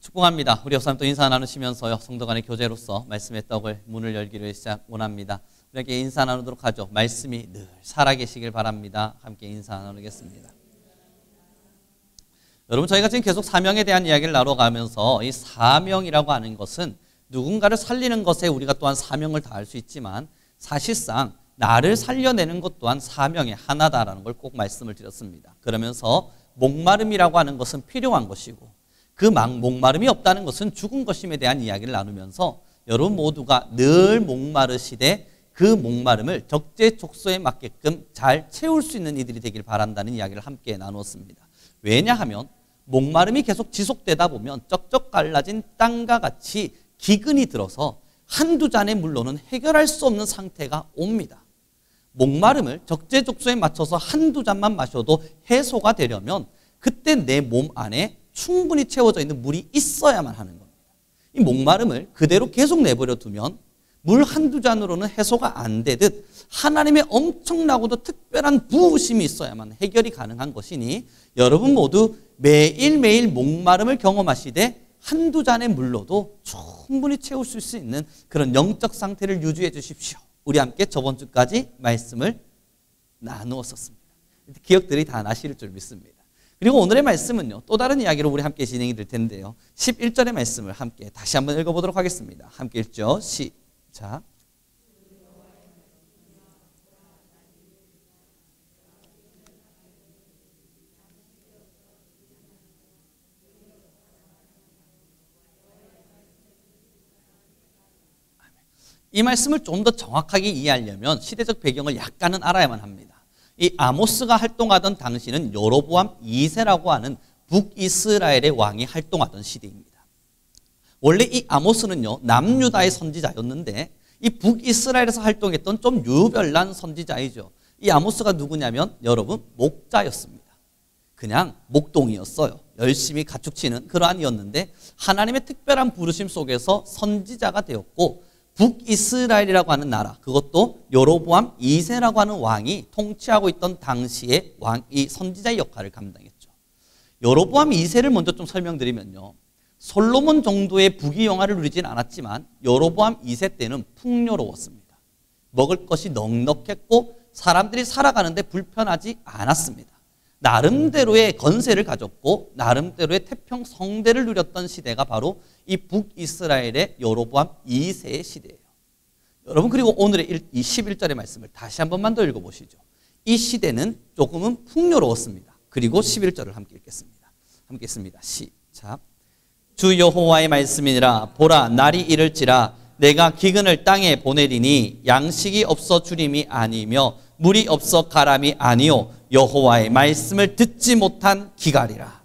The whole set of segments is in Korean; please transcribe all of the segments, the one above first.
축복합니다. 우리 역사님 또 인사 나누시면서요, 성도 간의 교제로서 말씀의 떡을 문을 열기를 원합니다. 우리에게 인사 나누도록 하죠. 말씀이 늘 살아계시길 바랍니다. 함께 인사 나누겠습니다. 여러분, 저희가 지금 계속 사명에 대한 이야기를 나눠가면서 이 사명이라고 하는 것은 누군가를 살리는 것에 우리가 또한 사명을 다할 수 있지만 사실상 나를 살려내는 것 또한 사명의 하나다라는 걸 꼭 말씀을 드렸습니다. 그러면서 목마름이라고 하는 것은 필요한 것이고 그 목마름이 없다는 것은 죽은 것임에 대한 이야기를 나누면서 여러분 모두가 늘 목마르시되 그 목마름을 적재적소에 맞게끔 잘 채울 수 있는 이들이 되길 바란다는 이야기를 함께 나누었습니다. 왜냐하면 목마름이 계속 지속되다 보면 쩍쩍 갈라진 땅과 같이 기근이 들어서 한두 잔의 물로는 해결할 수 없는 상태가 옵니다. 목마름을 적재적소에 맞춰서 한두 잔만 마셔도 해소가 되려면 그때 내 몸 안에 충분히 채워져 있는 물이 있어야만 하는 겁니다. 이 목마름을 그대로 계속 내버려 두면 물 한두 잔으로는 해소가 안 되듯 하나님의 엄청나고도 특별한 부으심이 있어야만 해결이 가능한 것이니 여러분 모두 매일매일 목마름을 경험하시되 한두 잔의 물로도 충분히 채우실 수 있는 그런 영적 상태를 유지해 주십시오. 우리 함께 저번 주까지 말씀을 나누었었습니다. 기억들이 다 나실 줄 믿습니다. 그리고 오늘의 말씀은요, 또 다른 이야기로 우리 함께 진행이 될 텐데요. 11절의 말씀을 함께 다시 한번 읽어보도록 하겠습니다. 함께 읽죠. 시작. 이 말씀을 좀 더 정확하게 이해하려면 시대적 배경을 약간은 알아야만 합니다. 이 아모스가 활동하던 당시는 여로보암 2세라고 하는 북이스라엘의 왕이 활동하던 시대입니다. 원래 이 아모스는요, 남유다의 선지자였는데 이 북이스라엘에서 활동했던 좀 유별난 선지자이죠. 이 아모스가 누구냐면 여러분 목자였습니다. 그냥 목동이었어요. 열심히 가축치는 그러한이었는데 하나님의 특별한 부르심 속에서 선지자가 되었고 북이스라엘이라고 하는 나라, 그것도 여로보암 2세라고 하는 왕이 통치하고 있던 당시의 왕이 선지자의 역할을 감당했죠. 여로보암 2세를 먼저 좀 설명드리면요, 솔로몬 정도의 부귀영화를 누리진 않았지만 여로보암 2세 때는 풍요로웠습니다. 먹을 것이 넉넉했고 사람들이 살아가는데 불편하지 않았습니다. 나름대로의 건세를 가졌고 나름대로의 태평성대를 누렸던 시대가 바로 이 북이스라엘의 여로보암 2세의 시대예요. 여러분, 그리고 오늘의 이 11절의 말씀을 다시 한 번만 더 읽어보시죠. 이 시대는 조금은 풍요로웠습니다. 그리고 11절을 함께 읽겠습니다. 함께 읽습니다. 시작. 주 여호와의 말씀이니라. 보라, 날이 이를지라 내가 기근을 땅에 보내리니 양식이 없어 주림이 아니며 물이 없어 가람이 아니요 여호와의 말씀을 듣지 못한 기갈이라.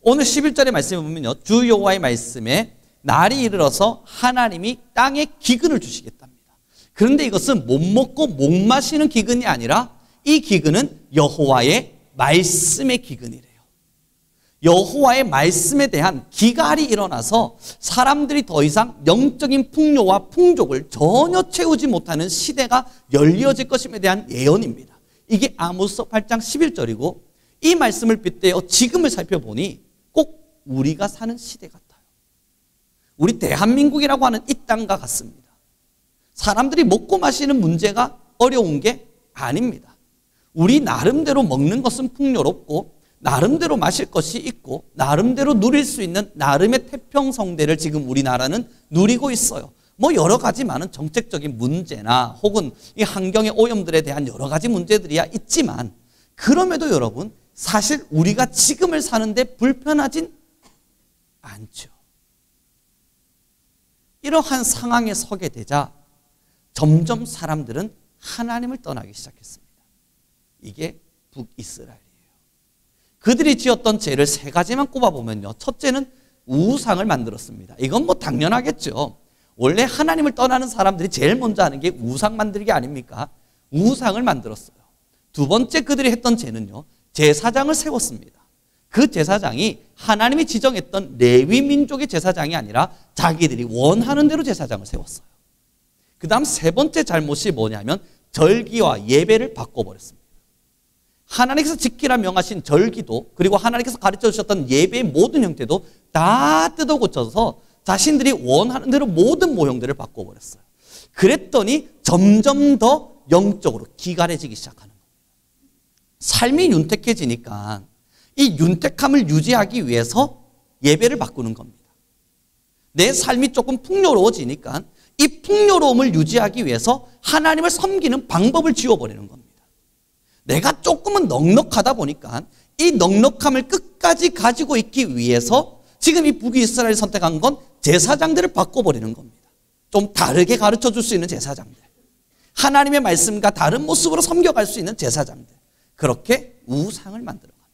오늘 11절의 말씀을 보면요, 주 여호와의 말씀에 날이 이르러서 하나님이 땅에 기근을 주시겠답니다. 그런데 이것은 못 먹고 못 마시는 기근이 아니라 이 기근은 여호와의 말씀의 기근이래요. 여호와의 말씀에 대한 기갈이 일어나서 사람들이 더 이상 영적인 풍요와 풍족을 전혀 채우지 못하는 시대가 열려질 것임에 대한 예언입니다. 이게 아모스 8장 11절이고 이 말씀을 빗대어 지금을 살펴보니 꼭 우리가 사는 시대 같아요. 우리 대한민국이라고 하는 이 땅과 같습니다. 사람들이 먹고 마시는 문제가 어려운 게 아닙니다. 우리 나름대로 먹는 것은 풍요롭고 나름대로 마실 것이 있고 나름대로 누릴 수 있는 나름의 태평성대를 지금 우리나라는 누리고 있어요. 뭐 여러 가지 많은 정책적인 문제나 혹은 이 환경의 오염들에 대한 여러 가지 문제들이야 있지만 그럼에도 여러분 사실 우리가 지금을 사는데 불편하진 않죠. 이러한 상황에 서게 되자 점점 사람들은 하나님을 떠나기 시작했습니다. 이게 북이스라엘이에요. 그들이 지었던 죄를 세 가지만 꼽아보면요, 첫째는 우상을 만들었습니다. 이건 뭐 당연하겠죠. 원래 하나님을 떠나는 사람들이 제일 먼저 하는 게 우상 만들기 아닙니까? 우상을 만들었어요. 두 번째 그들이 했던 죄는요, 제사장을 세웠습니다. 그 제사장이 하나님이 지정했던 레위 민족의 제사장이 아니라 자기들이 원하는 대로 제사장을 세웠어요. 그 다음 세 번째 잘못이 뭐냐면 절기와 예배를 바꿔버렸습니다. 하나님께서 지키라 명하신 절기도 그리고 하나님께서 가르쳐 주셨던 예배의 모든 형태도 다 뜯어 고쳐서 자신들이 원하는 대로 모든 모형들을 바꿔버렸어요. 그랬더니 점점 더 영적으로 기갈해지기 시작하는 거예요. 삶이 윤택해지니까 이 윤택함을 유지하기 위해서 예배를 바꾸는 겁니다. 내 삶이 조금 풍요로워지니까 이 풍요로움을 유지하기 위해서 하나님을 섬기는 방법을 지워버리는 겁니다. 내가 조금은 넉넉하다 보니까 이 넉넉함을 끝까지 가지고 있기 위해서 지금 이 북이스라엘이 선택한 건 제사장들을 바꿔버리는 겁니다. 좀 다르게 가르쳐 줄 수 있는 제사장들. 하나님의 말씀과 다른 모습으로 섬겨갈 수 있는 제사장들. 그렇게 우상을 만들어갑니다.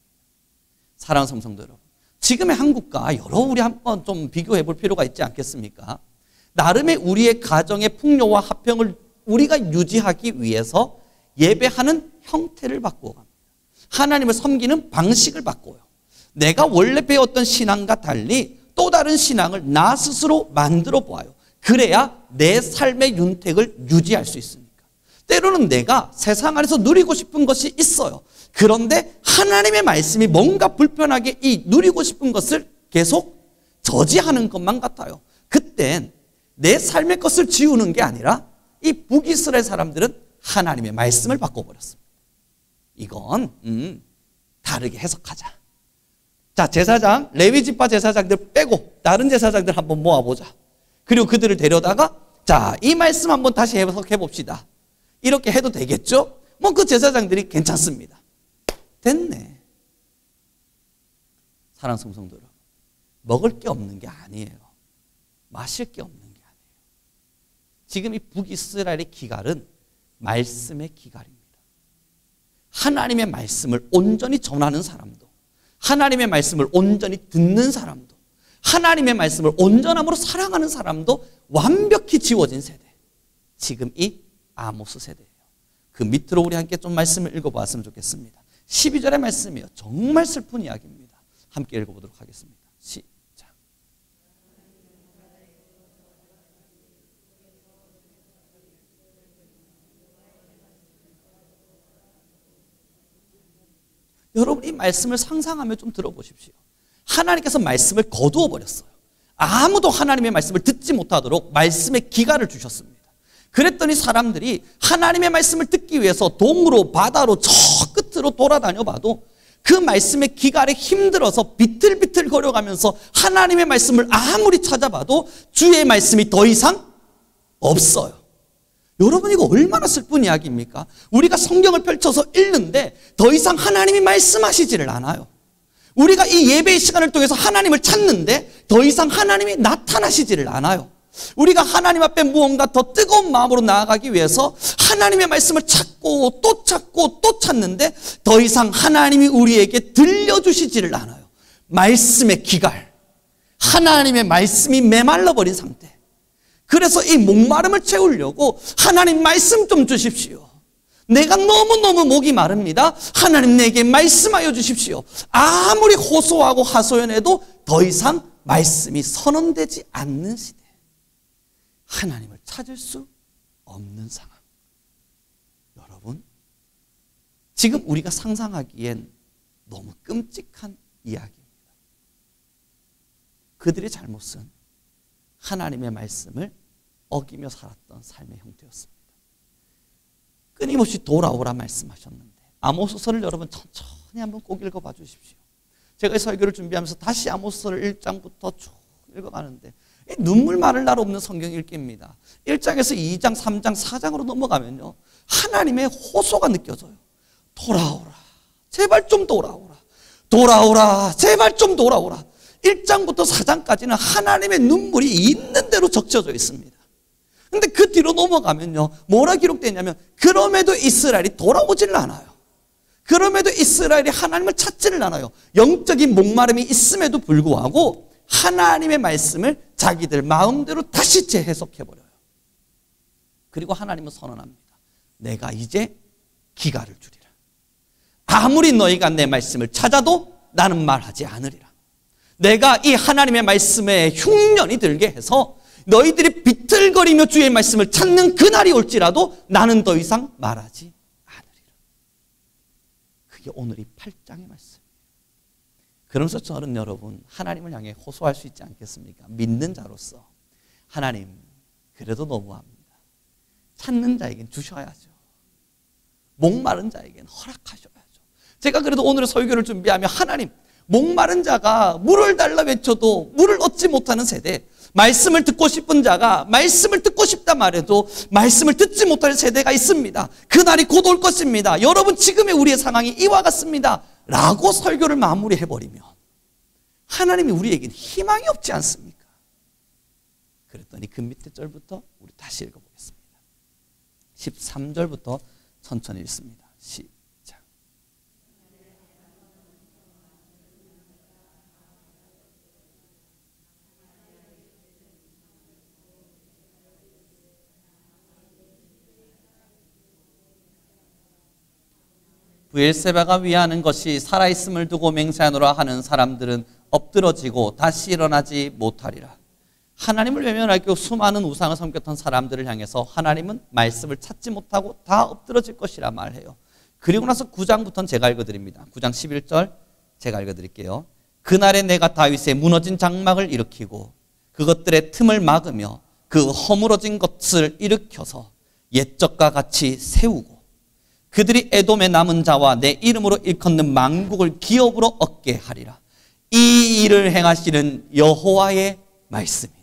사랑하는 성도 여러분, 지금의 한국과 우리 한번 좀 비교해 볼 필요가 있지 않겠습니까? 나름의 우리의 가정의 풍요와 화평을 우리가 유지하기 위해서 예배하는 형태를 바꾸어 갑니다. 하나님을 섬기는 방식을 바꿔요. 내가 원래 배웠던 신앙과 달리 또 다른 신앙을 나 스스로 만들어 보아요. 그래야 내 삶의 윤택을 유지할 수 있으니까. 때로는 내가 세상 안에서 누리고 싶은 것이 있어요. 그런데 하나님의 말씀이 뭔가 불편하게 이 누리고 싶은 것을 계속 저지하는 것만 같아요. 그땐 내 삶의 것을 지우는 게 아니라 이 북이스라엘 사람들은 하나님의 말씀을 바꿔버렸습니다. 이건 다르게 해석하자. 자, 제사장, 레위 지파 제사장들 빼고 다른 제사장들 한번 모아보자. 그리고 그들을 데려다가 자, 이 말씀 한번 다시 해석해 봅시다. 이렇게 해도 되겠죠? 뭐 그 제사장들이 괜찮습니다. 됐네. 사랑하는 성도 여러분, 먹을 게 없는 게 아니에요. 마실 게 없는 게 아니에요. 지금 이 북이스라엘의 기갈은 말씀의 기갈입니다. 하나님의 말씀을 온전히 전하는 사람도, 하나님의 말씀을 온전히 듣는 사람도, 하나님의 말씀을 온전함으로 사랑하는 사람도 완벽히 지워진 세대. 지금 이 아모스 세대예요. 그 밑으로 우리 함께 좀 말씀을 읽어보았으면 좋겠습니다. 12절의 말씀이에요. 정말 슬픈 이야기입니다. 함께 읽어보도록 하겠습니다. 시작. 여러분, 이 말씀을 상상하며 좀 들어보십시오. 하나님께서 말씀을 거두어 버렸어요. 아무도 하나님의 말씀을 듣지 못하도록 말씀의 기갈을 주셨습니다. 그랬더니 사람들이 하나님의 말씀을 듣기 위해서 동으로 바다로 저 끝으로 돌아다녀 봐도 그 말씀의 기갈에 힘들어서 비틀비틀 거려가면서 하나님의 말씀을 아무리 찾아봐도 주의 말씀이 더 이상 없어요. 여러분, 이거 얼마나 슬픈 이야기입니까? 우리가 성경을 펼쳐서 읽는데 더 이상 하나님이 말씀하시지를 않아요. 우리가 이 예배의 시간을 통해서 하나님을 찾는데 더 이상 하나님이 나타나시지를 않아요. 우리가 하나님 앞에 무언가 더 뜨거운 마음으로 나아가기 위해서 하나님의 말씀을 찾고 또 찾는데 더 이상 하나님이 우리에게 들려주시지를 않아요. 말씀의 기갈, 하나님의 말씀이 메말라버린 상태. 그래서 이 목마름을 채우려고 하나님 말씀 좀 주십시오. 내가 너무너무 목이 마릅니다. 하나님 내게 말씀하여 주십시오. 아무리 호소하고 하소연해도 더 이상 말씀이 선언되지 않는 시대. 하나님을 찾을 수 없는 상황. 여러분, 지금 우리가 상상하기엔 너무 끔찍한 이야기입니다. 그들의 잘못은 하나님의 말씀을 어기며 살았던 삶의 형태였습니다. 끊임없이 돌아오라 말씀하셨는데 아모스서를 여러분 천천히 한번 꼭 읽어봐 주십시오. 제가 이 설교를 준비하면서 다시 아모스서를 1장부터 쭉 읽어가는데 눈물 마를 날 없는 성경 읽기입니다. 1장에서 2장, 3장, 4장으로 넘어가면요, 하나님의 호소가 느껴져요. 돌아오라, 제발 좀 돌아오라. 돌아오라, 제발 좀 돌아오라. 1장부터 4장까지는 하나님의 눈물이 있는 대로 적셔져 있습니다. 근데 그 뒤로 넘어가면요, 뭐라 기록되냐면 그럼에도 이스라엘이 돌아오지를 않아요. 그럼에도 이스라엘이 하나님을 찾지를 않아요. 영적인 목마름이 있음에도 불구하고 하나님의 말씀을 자기들 마음대로 다시 재해석해버려요. 그리고 하나님은 선언합니다. 내가 이제 기갈을 주리라. 아무리 너희가 내 말씀을 찾아도 나는 말하지 않으리라. 내가 이 하나님의 말씀에 흉년이 들게 해서 너희들이 비틀거리며 주의 말씀을 찾는 그날이 올지라도 나는 더 이상 말하지 않으리라. 그 그게 오늘 이 8장의 말씀. 그러면서 저는 여러분 하나님을 향해 호소할 수 있지 않겠습니까? 믿는 자로서 하나님 그래도 너무합니다. 찾는 자에겐 주셔야죠. 목마른 자에겐 허락하셔야죠. 제가 그래도 오늘의 설교를 준비하며 하나님 목마른 자가 물을 달라 외쳐도 물을 얻지 못하는 세대, 말씀을 듣고 싶은 자가 말씀을 듣고 싶다 말해도 말씀을 듣지 못할 세대가 있습니다. 그날이 곧 올 것입니다. 여러분 지금의 우리의 상황이 이와 같습니다 라고 설교를 마무리해버리면 하나님이 우리에게는 희망이 없지 않습니까? 그랬더니 그 밑에 절부터 우리 다시 읽어보겠습니다. 13절부터 천천히 읽습니다. 시작. 브엘세바가 위하는 것이 살아있음을 두고 맹세하노라 하는 사람들은 엎드러지고 다시 일어나지 못하리라. 하나님을 외면할 경우 수많은 우상을 섬겼던 사람들을 향해서 하나님은 말씀을 찾지 못하고 다 엎드러질 것이라 말해요. 그리고 나서 9장부터는 제가 읽어드립니다. 9장 11절 제가 읽어드릴게요. 그날에 내가 다윗의 무너진 장막을 일으키고 그것들의 틈을 막으며 그 허물어진 것을 일으켜서 옛적과 같이 세우고 그들이 에돔의 남은 자와 내 이름으로 일컫는 만국을 기업으로 얻게 하리라. 이 일을 행하시는 여호와의 말씀이니라.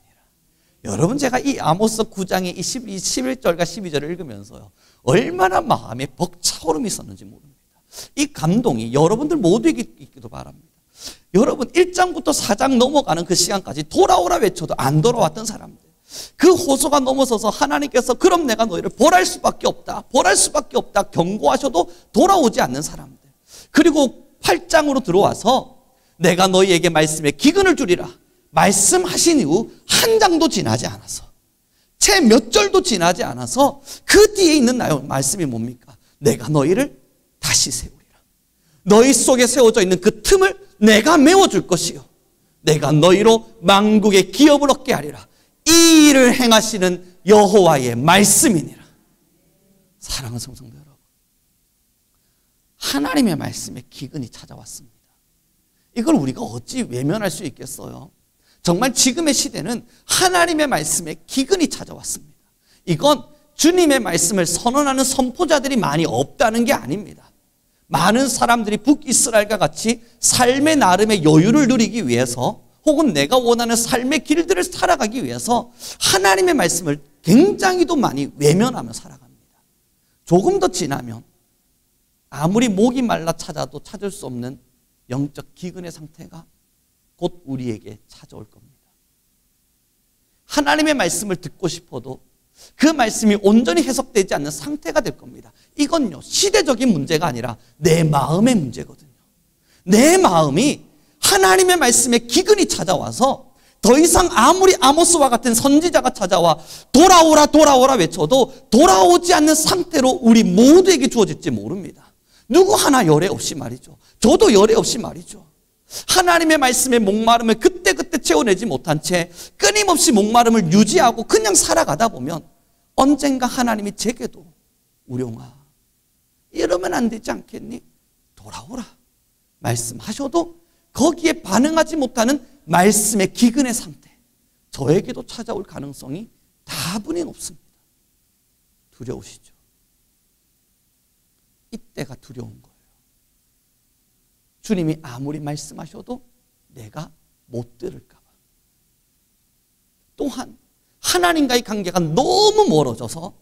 여러분 제가 이 아모스 9장의 이 11절과 12절을 읽으면서요 얼마나 마음에 벅차오름이 있었는지 모릅니다. 이 감동이 여러분들 모두에게 있기도 바랍니다. 여러분 1장부터 4장 넘어가는 그 시간까지 돌아오라 외쳐도 안 돌아왔던 사람들, 그 호소가 넘어서서 하나님께서 그럼 내가 너희를 벌할 수밖에 없다, 벌할 수밖에 없다 경고하셔도 돌아오지 않는 사람들, 그리고 8장으로 들어와서 내가 너희에게 말씀에 기근을 주리라 말씀하신 이후 한 장도 지나지 않아서, 채 몇 절도 지나지 않아서 그 뒤에 있는 말씀이 뭡니까? 내가 너희를 다시 세우리라. 너희 속에 세워져 있는 그 틈을 내가 메워줄 것이요 내가 너희로 만국의 기업을 얻게 하리라. 이 일을 행하시는 여호와의 말씀이니라. 사랑하는 성도들 여러분, 하나님의 말씀에 기근이 찾아왔습니다. 이걸 우리가 어찌 외면할 수 있겠어요? 정말 지금의 시대는 하나님의 말씀에 기근이 찾아왔습니다. 이건 주님의 말씀을 선언하는 선포자들이 많이 없다는 게 아닙니다. 많은 사람들이 북이스라엘과 같이 삶의 나름의 여유를 누리기 위해서 혹은 내가 원하는 삶의 길들을 살아가기 위해서 하나님의 말씀을 굉장히도 많이 외면하며 살아갑니다. 조금 더 지나면 아무리 목이 말라 찾아도 찾을 수 없는 영적 기근의 상태가 곧 우리에게 찾아올 겁니다. 하나님의 말씀을 듣고 싶어도 그 말씀이 온전히 해석되지 않는 상태가 될 겁니다. 이건요 시대적인 문제가 아니라 내 마음의 문제거든요. 내 마음이 하나님의 말씀에 기근이 찾아와서 더 이상 아무리 아모스와 같은 선지자가 찾아와 돌아오라 돌아오라 외쳐도 돌아오지 않는 상태로 우리 모두에게 주어질지 모릅니다. 누구 하나 열애 없이 말이죠. 저도 열애 없이 말이죠. 하나님의 말씀에 목마름을 그때그때 채워내지 못한 채 끊임없이 목마름을 유지하고 그냥 살아가다 보면 언젠가 하나님이 제게도 우룡아 이러면 안 되지 않겠니? 돌아오라 말씀하셔도 거기에 반응하지 못하는 말씀의 기근의 상태, 저에게도 찾아올 가능성이 다분히 높습니다. 두려우시죠? 이때가 두려운 거예요. 주님이 아무리 말씀하셔도 내가 못 들을까 봐. 또한 하나님과의 관계가 너무 멀어져서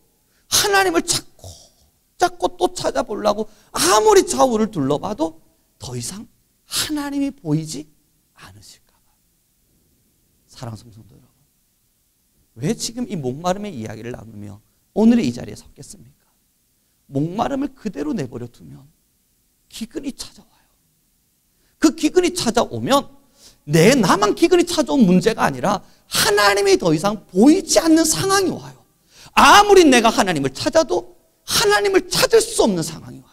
하나님을 찾고 또 찾아보려고 아무리 좌우를 둘러봐도 더 이상 하나님이 보이지 않으실까 봐. 사랑하는 성도 여러분, 왜 지금 이 목마름의 이야기를 나누며 오늘의 이 자리에 섰겠습니까? 목마름을 그대로 내버려 두면 기근이 찾아와요. 그 기근이 찾아오면 나만 기근이 찾아온 문제가 아니라 하나님이 더 이상 보이지 않는 상황이 와요. 아무리 내가 하나님을 찾아도 하나님을 찾을 수 없는 상황이 와요.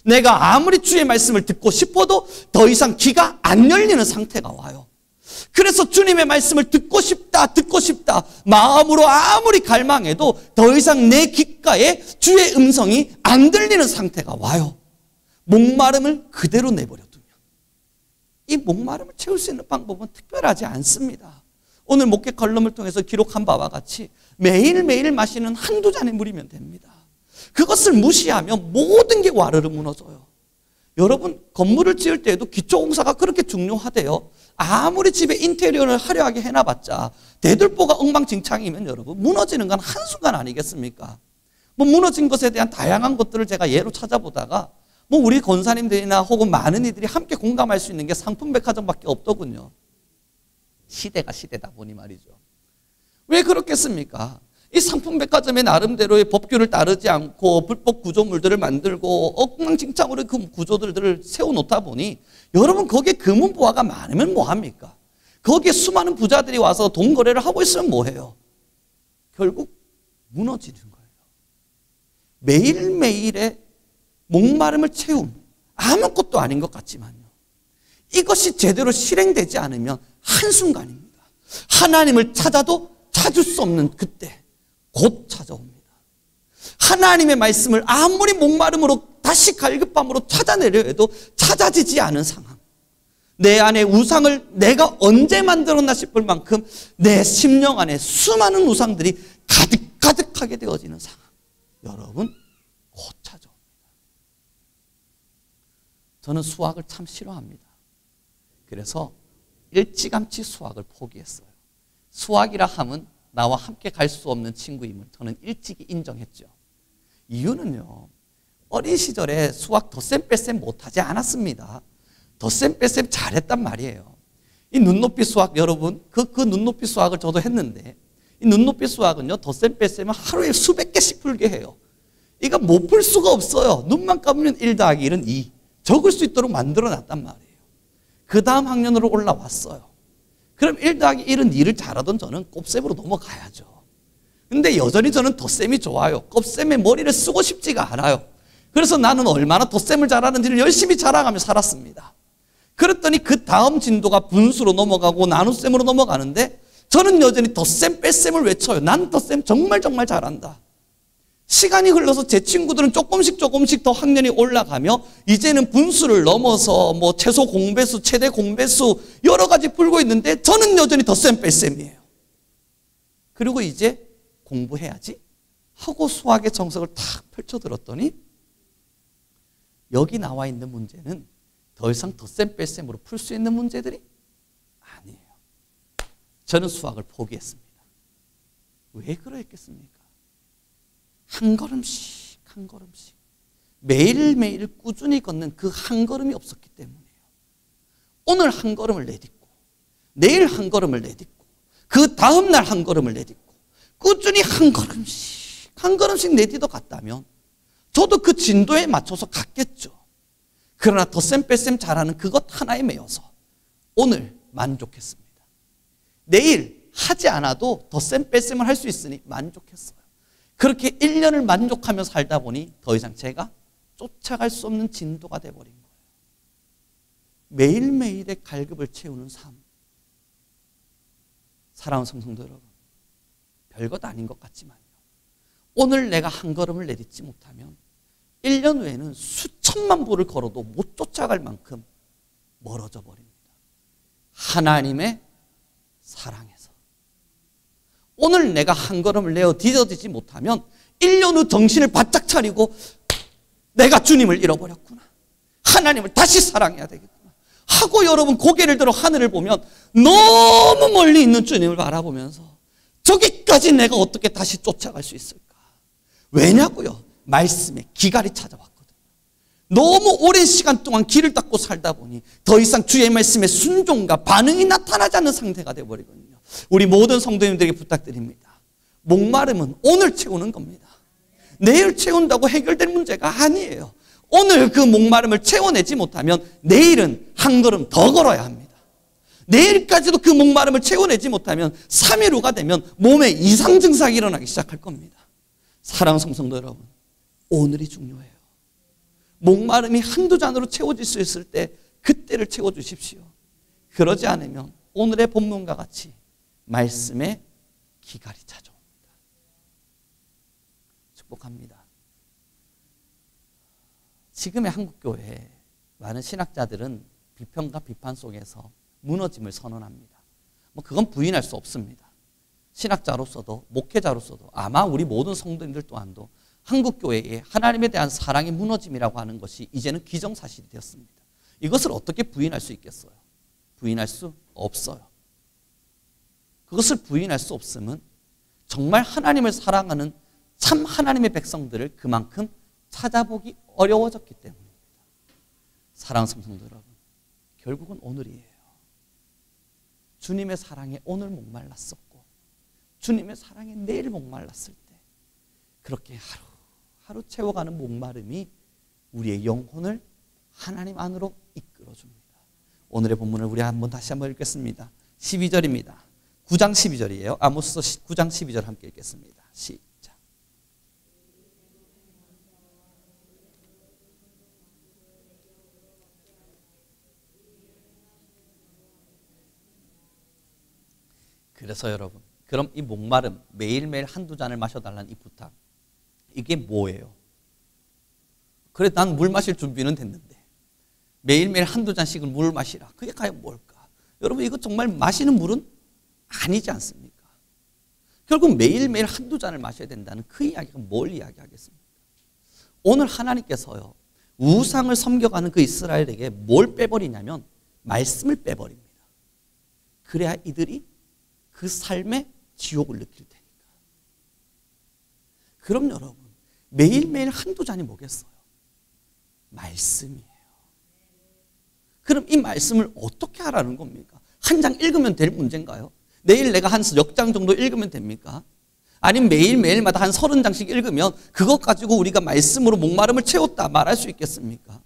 내가 아무리 주의 말씀을 듣고 싶어도 더 이상 귀가 안 열리는 상태가 와요. 그래서 주님의 말씀을 듣고 싶다 마음으로 아무리 갈망해도 더 이상 내 귓가에 주의 음성이 안 들리는 상태가 와요. 목마름을 그대로 내버려 두면 이 목마름을 채울 수 있는 방법은 특별하지 않습니다. 오늘 목회 칼럼을 통해서 기록한 바와 같이 매일매일 마시는 한두 잔의 물이면 됩니다. 그것을 무시하면 모든 게 와르르 무너져요. 여러분, 건물을 지을 때에도 기초공사가 그렇게 중요하대요. 아무리 집에 인테리어를 화려하게 해놔봤자 대들보가 엉망진창이면 여러분 무너지는 건 한순간 아니겠습니까? 무너진 것에 대한 다양한 것들을 제가 예로 찾아보다가 우리 권사님들이나 혹은 많은 이들이 함께 공감할 수 있는 게 상품백화점밖에 없더군요. 시대가 시대다 보니 말이죠. 왜 그렇겠습니까? 이 상품백화점의 나름대로의 법규를 따르지 않고 불법 구조물들을 만들고 엉망진창으로 그 구조들을 세워놓다 보니 여러분 거기에 금은보화가 많으면 뭐합니까? 거기에 수많은 부자들이 와서 돈 거래를 하고 있으면 뭐해요? 결국 무너지는 거예요. 매일매일의 목마름을 채움, 아무것도 아닌 것 같지만요. 이것이 제대로 실행되지 않으면 한순간입니다. 하나님을 찾아도 찾을 수 없는 그때 곧 찾아옵니다. 하나님의 말씀을 아무리 목마름으로 다시 갈급함으로 찾아내려 해도 찾아지지 않은 상황. 내 안에 우상을 내가 언제 만들었나 싶을 만큼 내 심령 안에 수많은 우상들이 가득가득하게 되어지는 상황. 여러분, 곧 찾아옵니다. 저는 수학을 참 싫어합니다. 그래서 일찌감치 수학을 포기했어요. 수학이라 함은 나와 함께 갈 수 없는 친구임을 저는 일찍이 인정했죠. 이유는요, 어린 시절에 수학 덧셈 뺄셈 못하지 않았습니다. 덧셈 뺄셈 잘했단 말이에요. 이 눈높이 수학, 여러분, 그 눈높이 수학을 저도 했는데, 이 눈높이 수학은요, 덧셈 뺄셈은 하루에 수백 개씩 풀게 해요. 이거 못 풀 수가 없어요. 눈만 감으면 1 더하기 1은 2. 적을 수 있도록 만들어 놨단 말이에요. 그 다음 학년으로 올라왔어요. 그럼 1 더하기 1은 2를 잘하던 저는 곱셈으로 넘어가야죠. 근데 여전히 저는 덧셈이 좋아요. 곱셈에 머리를 쓰고 싶지가 않아요. 그래서 나는 얼마나 덧셈을 잘하는지를 열심히 자랑하며 살았습니다. 그랬더니 그 다음 진도가 분수로 넘어가고 나눗셈으로 넘어가는데 저는 여전히 덧셈 뺄셈을 외쳐요. 난 덧셈 정말 잘한다. 시간이 흘러서 제 친구들은 조금씩 더 학년이 올라가며 이제는 분수를 넘어서 최소 공배수, 최대 공배수 여러 가지 풀고 있는데 저는 여전히 덧셈 뺄셈이에요. 그리고 이제 공부해야지 하고 수학의 정석을 탁 펼쳐들었더니 여기 나와 있는 문제는 더 이상 덧셈 뺄셈으로 풀 수 있는 문제들이 아니에요. 저는 수학을 포기했습니다. 왜 그랬겠습니까? 한 걸음씩 매일매일 꾸준히 걷는 그 한 걸음이 없었기 때문이에요. 오늘 한 걸음을 내딛고 내일 한 걸음을 내딛고 그 다음날 한 걸음을 내딛고 꾸준히 한 걸음씩 내딛어 갔다면 저도 그 진도에 맞춰서 갔겠죠. 그러나 덧셈 뺄셈 잘하는 그것 하나에 매여서 오늘 만족했습니다. 내일 하지 않아도 덧셈 뺄셈을 할 수 있으니 만족했어요. 그렇게 1년을 만족하며 살다 보니 더 이상 제가 쫓아갈 수 없는 진도가 돼버린 거예요. 매일매일의 갈급을 채우는 삶. 사랑하는 성도들 여러분, 별것 아닌 것 같지만요. 오늘 내가 한 걸음을 내딛지 못하면 1년 후에는 수천만步를 걸어도 못 쫓아갈 만큼 멀어져 버립니다. 하나님의 사랑에서. 오늘 내가 한 걸음을 내어 디뎌지지 못하면 1년 후 정신을 바짝 차리고 내가 주님을 잃어버렸구나. 하나님을 다시 사랑해야 되겠구나. 하고 여러분 고개를 들어 하늘을 보면 너무 멀리 있는 주님을 바라보면서 저기까지 내가 어떻게 다시 쫓아갈 수 있을까? 왜냐고요? 말씀에 기갈이 찾아왔거든요. 너무 오랜 시간 동안 길을 닦고 살다 보니 더 이상 주의 말씀에 순종과 반응이 나타나지 않는 상태가 되어버리거든요. 우리 모든 성도님들에게 부탁드립니다. 목마름은 오늘 채우는 겁니다. 내일 채운다고 해결될 문제가 아니에요. 오늘 그 목마름을 채워내지 못하면 내일은 한 걸음 더 걸어야 합니다. 내일까지도 그 목마름을 채워내지 못하면 3일 후가 되면 몸에 이상 증상이 일어나기 시작할 겁니다. 사랑하는 성도 여러분, 오늘이 중요해요. 목마름이 한두 잔으로 채워질 수 있을 때 그때를 채워주십시오. 그러지 않으면 오늘의 본문과 같이 말씀에 기갈이 찾아옵니다. 축복합니다. 지금의 한국교회 많은 신학자들은 비평과 비판 속에서 무너짐을 선언합니다. 뭐 그건 부인할 수 없습니다. 신학자로서도 목회자로서도 아마 우리 모든 성도님들 또한도 한국교회의 하나님에 대한 사랑의 무너짐이라고 하는 것이 이제는 기정사실이 되었습니다. 이것을 어떻게 부인할 수 있겠어요? 부인할 수 없어요. 그것을 부인할 수 없음은 정말 하나님을 사랑하는 참 하나님의 백성들을 그만큼 찾아보기 어려워졌기 때문입니다. 사랑하는 성도 여러분, 결국은 오늘이에요. 주님의 사랑에 오늘 목말랐었고 주님의 사랑에 내일 목말랐을 때 그렇게 하루 채워가는 목마름이 우리의 영혼을 하나님 안으로 이끌어줍니다. 오늘의 본문을 우리 다시 한번 읽겠습니다. 12절입니다. 9장 12절이에요. 아모스 9장 12절 함께 읽겠습니다. 시작. 그래서 여러분, 그럼 이 목마름, 매일매일 한두 잔을 마셔달라는 이 부탁, 이게 뭐예요? 그래, 난 물 마실 준비는 됐는데 매일매일 한두 잔씩을 물 마시라. 그게 과연 뭘까? 여러분, 이거 정말 마시는 물은 아니지 않습니까? 결국 매일매일 한두 잔을 마셔야 된다는 그 이야기가 뭘 이야기하겠습니까? 오늘 하나님께서요, 우상을 섬겨가는 그 이스라엘에게 뭘 빼버리냐면 말씀을 빼버립니다. 그래야 이들이 그 삶의 지옥을 느낄 테니까. 그럼 여러분, 매일매일 한두 잔이 뭐겠어요? 말씀이에요. 그럼 이 말씀을 어떻게 하라는 겁니까? 한 장 읽으면 될 문제인가요? 내일 내가 한 역 장 정도 읽으면 됩니까? 아니면 매일매일마다 한 30장씩 읽으면 그것 가지고 우리가 말씀으로 목마름을 채웠다 말할 수 있겠습니까?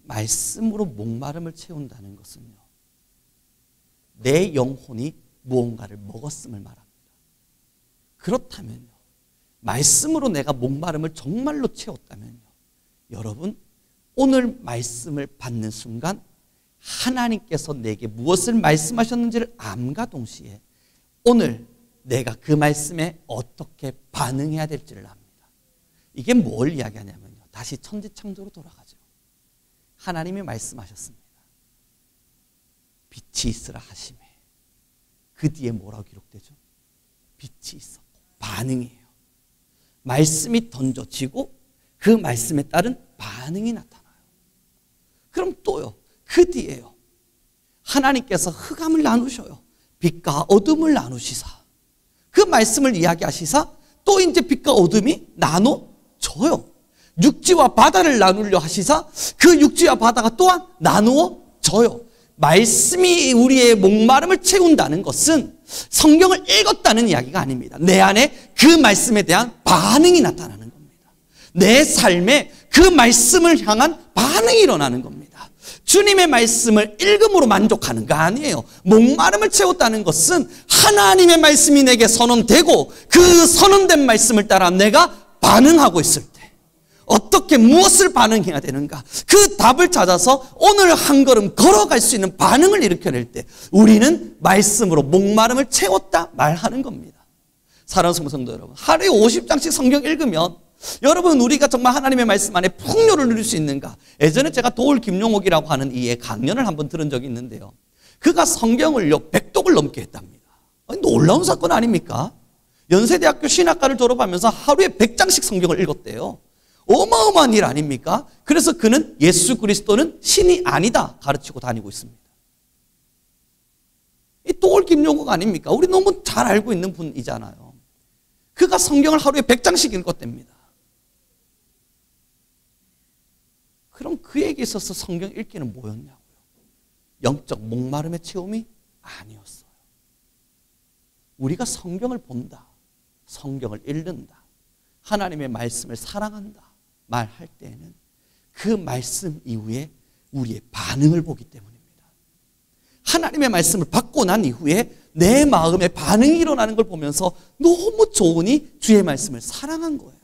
말씀으로 목마름을 채운다는 것은요, 내 영혼이 무언가를 먹었음을 말합니다. 그렇다면요, 말씀으로 내가 목마름을 정말로 채웠다면요, 여러분, 오늘 말씀을 받는 순간 하나님께서 내게 무엇을 말씀하셨는지를 암과 동시에 오늘 내가 그 말씀에 어떻게 반응해야 될지를 압니다. 이게 뭘 이야기하냐면요, 다시 천지창조로 돌아가죠. 하나님이 말씀하셨습니다. 빛이 있으라 하시매 그 뒤에 뭐라고 기록되죠? 빛이 있었고 반응이에요. 말씀이 던져지고 그 말씀에 따른 반응이 나타나요. 그럼 또요, 그 뒤에요, 하나님께서 흑암을 나누셔요. 빛과 어둠을 나누시사 그 말씀을 이야기하시사 또 이제 빛과 어둠이 나눠져요. 육지와 바다를 나누려 하시사 그 육지와 바다가 또한 나누어져요. 말씀이 우리의 목마름을 채운다는 것은 성경을 읽었다는 이야기가 아닙니다. 내 안에 그 말씀에 대한 반응이 나타나는 겁니다. 내 삶에 그 말씀을 향한 반응이 일어나는 겁니다. 주님의 말씀을 읽음으로 만족하는 거 아니에요. 목마름을 채웠다는 것은 하나님의 말씀이 내게 선언되고 그 선언된 말씀을 따라 내가 반응하고 있을 때 어떻게 무엇을 반응해야 되는가, 그 답을 찾아서 오늘 한 걸음 걸어갈 수 있는 반응을 일으켜낼 때 우리는 말씀으로 목마름을 채웠다 말하는 겁니다. 사랑하는 성도 여러분, 하루에 50장씩 성경 읽으면 여러분, 우리가 정말 하나님의 말씀 안에 풍요를 누릴 수 있는가? 예전에 제가 도울 김용옥이라고 하는 이의 강연을 한번 들은 적이 있는데요, 그가 성경을요 100독을 넘게 했답니다. 놀라운 사건 아닙니까? 연세대학교 신학과를 졸업하면서 하루에 100장씩 성경을 읽었대요. 어마어마한 일 아닙니까? 그래서 그는 예수 그리스도는 신이 아니다 가르치고 다니고 있습니다. 이 도울 김용옥 아닙니까? 우리 너무 잘 알고 있는 분이잖아요. 그가 성경을 하루에 100장씩 읽었답니다. 그럼 그에게 있어서 성경 읽기는 뭐였냐고요? 영적 목마름의 체험이 아니었어요. 우리가 성경을 본다, 성경을 읽는다, 하나님의 말씀을 사랑한다 말할 때에는 그 말씀 이후에 우리의 반응을 보기 때문입니다. 하나님의 말씀을 받고 난 이후에 내 마음에 반응이 일어나는 걸 보면서 너무 좋으니 주의 말씀을 사랑한 거예요.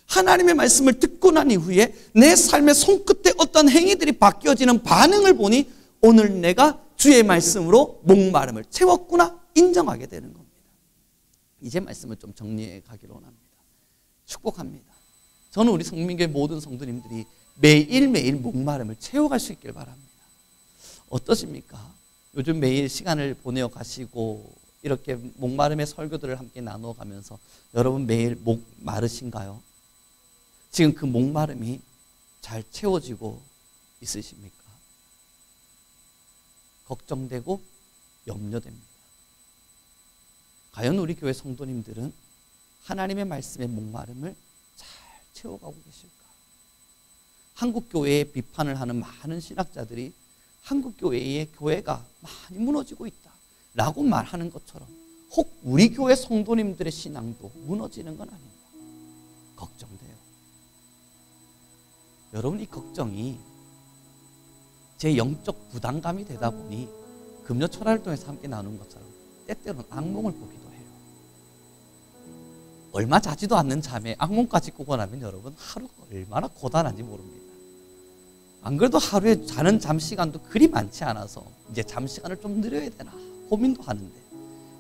하나님의 말씀을 듣고 난 이후에 내 삶의 손끝에 어떤 행위들이 바뀌어지는 반응을 보니 오늘 내가 주의 말씀으로 목마름을 채웠구나 인정하게 되는 겁니다. 이제 말씀을 좀 정리해 가기로 원합니다. 축복합니다. 저는 우리 성민교회 모든 성도님들이 매일매일 목마름을 채워갈 수 있길 바랍니다. 어떠십니까? 요즘 매일 시간을 보내어 가시고 이렇게 목마름의 설교들을 함께 나누어가면서 여러분 매일 목 마르신가요? 지금 그 목마름이 잘 채워지고 있으십니까? 걱정되고 염려됩니다. 과연 우리 교회 성도님들은 하나님의 말씀의 목마름을 잘 채워가고 계실까? 한국 교회에 비판을 하는 많은 신학자들이 한국 교회의 교회가 많이 무너지고 있다라고 말하는 것처럼 혹 우리 교회 성도님들의 신앙도 무너지는 건 아닙니다. 걱정돼요. 여러분, 이 걱정이 제 영적 부담감이 되다 보니 금요 철학을 통해서 함께 나눈 것처럼 때때로는 악몽을 보기도 해요. 얼마 자지도 않는 잠에 악몽까지 꾸고 나면 여러분 하루가 얼마나 고단한지 모릅니다. 안 그래도 하루에 자는 잠 시간도 그리 많지 않아서 이제 잠 시간을 좀 늘려야 되나 고민도 하는데